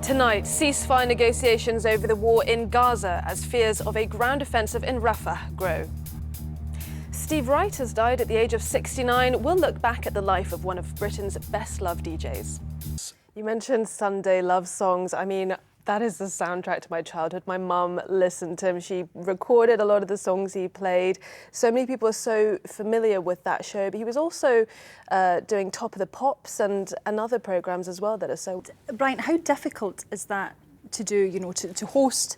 Tonight, ceasefire negotiations over the war in Gaza as fears of a ground offensive in Rafah grow. Steve Wright has died at the age of 69. We'll look back at the life of one of Britain's best-loved DJs. You mentioned Sunday love songs. I mean, that is the soundtrack to my childhood. My mum listened to him. She recorded a lot of the songs he played. So many people are so familiar with that show. But he was also doing Top of the Pops and other programmes as well that are so... Brian, how difficult is that to do, you know, to host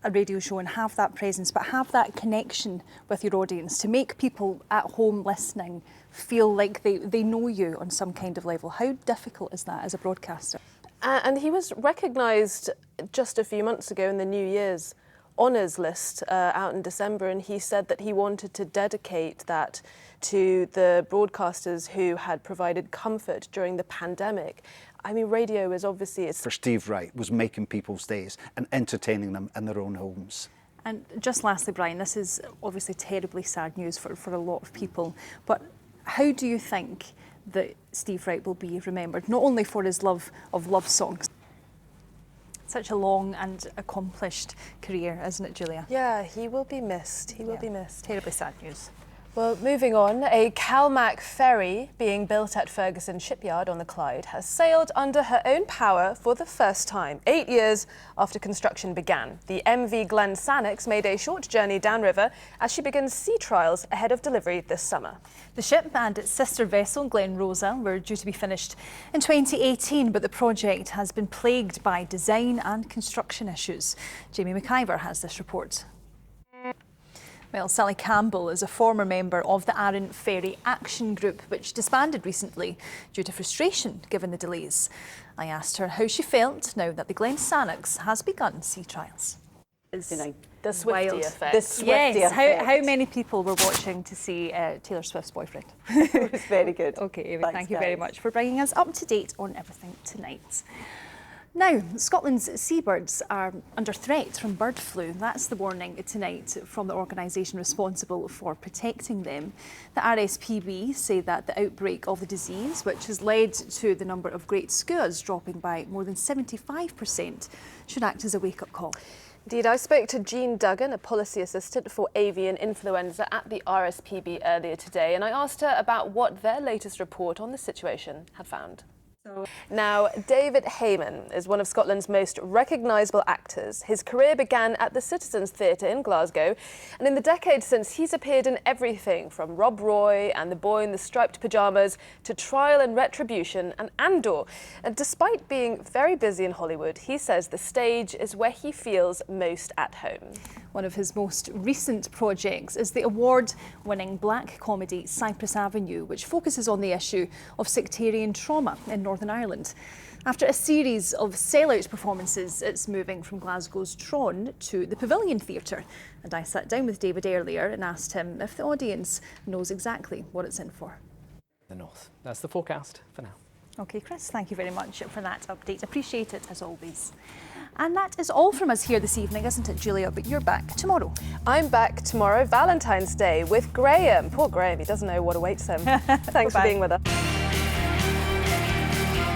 a radio show and have that presence, but have that connection with your audience, to make people at home listening feel like they know you on some kind of level? How difficult is that as a broadcaster? And he was recognised just a few months ago in the New Year's honours list out in December, and he said that he wanted to dedicate that to the broadcasters who had provided comfort during the pandemic. I mean, radio is obviously... For Steve Wright was making people's days and entertaining them in their own homes. And just lastly, Brian, this is obviously terribly sad news for a lot of people, but how do you think that Steve Wright will be remembered, not only for his love of love songs? Such a long and accomplished career, isn't it, Julia? Yeah, he will be missed. He will be missed. Terribly sad news. Well, moving on, a CalMac ferry being built at Ferguson Shipyard on the Clyde has sailed under her own power for the first time, 8 years after construction began. The MV Glen Sannox made a short journey downriver as she begins sea trials ahead of delivery this summer. The ship and its sister vessel, Glen Rosa, were due to be finished in 2018, but the project has been plagued by design and construction issues. Jamie McIver has this report. Well, Sally Campbell is a former member of the Arran Ferry Action Group, which disbanded recently due to frustration given the delays. I asked her how she felt now that the Glen Sannox has begun sea trials. You know, the Swiftie effect. The Swiftie effect. How many people were watching to see Taylor Swift's boyfriend? It was very good. OK, Amy, thank you very much for bringing us up to date on everything tonight. Now, Scotland's seabirds are under threat from bird flu. That's the warning tonight from the organisation responsible for protecting them. The RSPB say that the outbreak of the disease, which has led to the number of great skuas dropping by more than 75%, should act as a wake-up call. Indeed, I spoke to Jean Duggan, a policy assistant for avian influenza at the RSPB earlier today, and I asked her about what their latest report on the situation had found. Now, David Hayman is one of Scotland's most recognisable actors. His career began at the Citizens Theatre in Glasgow, and in the decade since, he's appeared in everything from Rob Roy and The Boy in the Striped Pyjamas to Trial and Retribution and Andor. And despite being very busy in Hollywood, he says the stage is where he feels most at home. One of his most recent projects is the award-winning black comedy Cypress Avenue, which focuses on the issue of sectarian trauma in Northern Ireland. After a series of sellout performances, it's moving from Glasgow's Tron to the Pavilion Theatre. And I sat down with David earlier and asked him if the audience knows exactly what it's in for. The North. That's the forecast for now. OK, Chris, thank you very much for that update. Appreciate it, as always. And that is all from us here this evening, isn't it, Julia? But you're back tomorrow. I'm back tomorrow, Valentine's Day, with Graham. Poor Graham, he doesn't know what awaits him. Thanks for being with us.